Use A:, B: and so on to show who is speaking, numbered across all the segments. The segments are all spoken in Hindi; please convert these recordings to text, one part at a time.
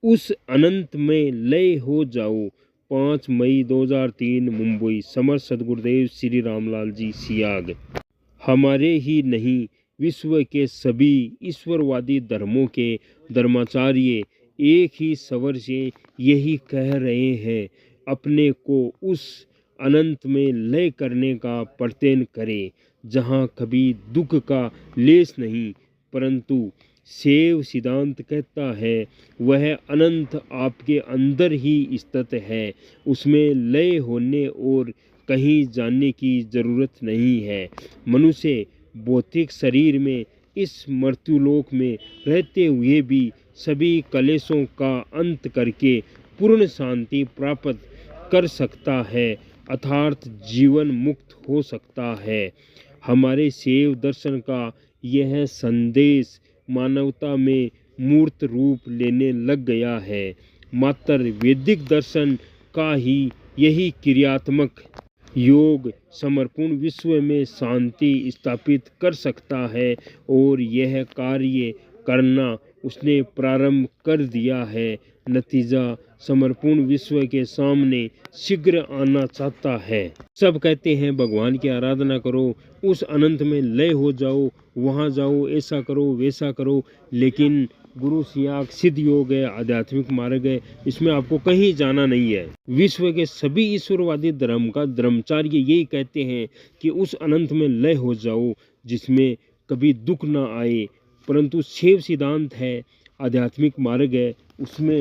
A: उस अनंत में लय हो जाओ। 5 मई 2003 मुंबई। समर्थ सद्गुरुदेव श्री रामलाल जी सियाग। हमारे ही नहीं, विश्व के सभी ईश्वरवादी धर्मों के धर्माचार्य एक ही स्वर से यही कह रहे हैं, अपने को उस अनंत में लय करने का प्रयत्न करें जहाँ कभी दुख का लेश नहीं। परंतु शैव सिद्धांत कहता है वह अनंत आपके अंदर ही स्थित है, उसमें लय होने और कहीं जाने की जरूरत नहीं है। मनुष्य भौतिक शरीर में इस मृत्युलोक में रहते हुए भी सभी कलेशों का अंत करके पूर्ण शांति प्राप्त कर सकता है, अर्थात जीवन मुक्त हो सकता है। हमारे शैव दर्शन का यह संदेश मानवता में मूर्त रूप लेने लग गया है। मात्र वैदिक दर्शन का ही यही क्रियात्मक योग समर्पण विश्व में शांति स्थापित कर सकता है और यह कार्य करना उसने प्रारंभ कर दिया है। नतीजा समर्पण विश्व के सामने शीघ्र आना चाहता है। सब कहते हैं भगवान की आराधना करो, उस अनंत में लय हो जाओ, वहाँ जाओ, ऐसा करो वैसा करो, लेकिन गुरु सियाग सिद्ध योग है, आध्यात्मिक मार्ग है, इसमें आपको कहीं जाना नहीं है। विश्व के सभी ईश्वरवादी धर्म का धर्माचार्य यही कहते हैं कि उस अनंत में लय हो जाओ जिसमें कभी दुख ना आए। परंतु शैव सिद्धांत है, आध्यात्मिक मार्ग है, उसमें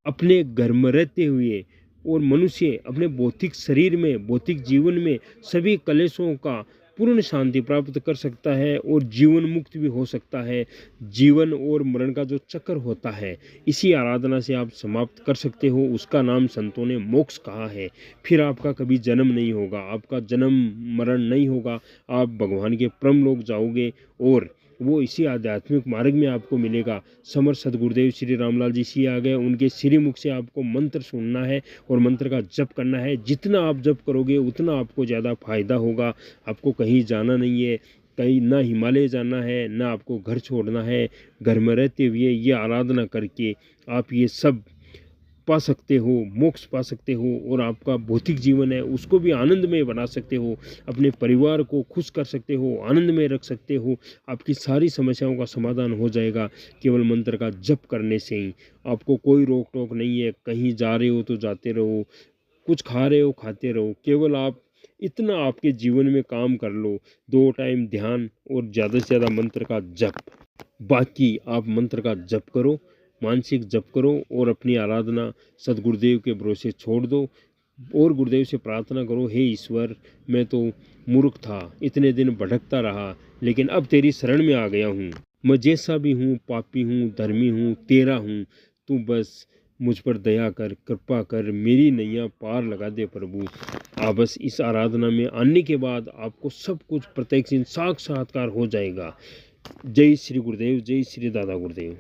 A: अपने घर में रहते हुए और मनुष्य अपने भौतिक शरीर में, भौतिक जीवन में सभी कलेशों का पूर्ण शांति प्राप्त कर सकता है और जीवन मुक्त भी हो सकता है। जीवन और मरण का जो चक्र होता है, इसी आराधना से आप समाप्त कर सकते हो। उसका नाम संतों ने मोक्ष कहा है। फिर आपका कभी जन्म नहीं होगा, आपका जन्म मरण नहीं होगा, आप भगवान के परम लोक जाओगे और वो इसी आध्यात्मिक मार्ग में आपको मिलेगा। समर्थ सद्गुरुदेव श्री रामलाल जी सी आ गए, उनके श्री मुख से आपको मंत्र सुनना है और मंत्र का जप करना है। जितना आप जप करोगे उतना आपको ज़्यादा फायदा होगा। आपको कहीं जाना नहीं है, कहीं ना हिमालय जाना है, ना आपको घर छोड़ना है। घर में रहते हुए ये आराधना करके आप ये सब पा सकते हो, मोक्ष पा सकते हो और आपका भौतिक जीवन है उसको भी आनंदमय बना सकते हो, अपने परिवार को खुश कर सकते हो, आनंद में रख सकते हो। आपकी सारी समस्याओं का समाधान हो जाएगा केवल मंत्र का जप करने से ही। आपको कोई रोक टोक नहीं है, कहीं जा रहे हो तो जाते रहो, कुछ खा रहे हो खाते रहो, केवल आप इतना आपके जीवन में काम कर लो, 2 टाइम ध्यान और ज़्यादा से ज़्यादा मंत्र का जप। बाकी आप मंत्र का जप करो, मानसिक जप करो और अपनी आराधना सदगुरुदेव के भरोसे छोड़ दो और गुरुदेव से प्रार्थना करो, हे ईश्वर, मैं तो मूर्ख था, इतने दिन भटकता रहा, लेकिन अब तेरी शरण में आ गया हूँ। मैं जैसा भी हूँ, पापी हूँ, धर्मी हूँ, तेरा हूँ, तू बस मुझ पर दया कर, कृपा कर, मेरी नैया पार लगा दे प्रभु। आप बस इस आराधना में आने के बाद आपको सब कुछ प्रत्यक्ष साक्षात्कार हो जाएगा। जय श्री गुरुदेव, जय श्री दादा गुरुदेव।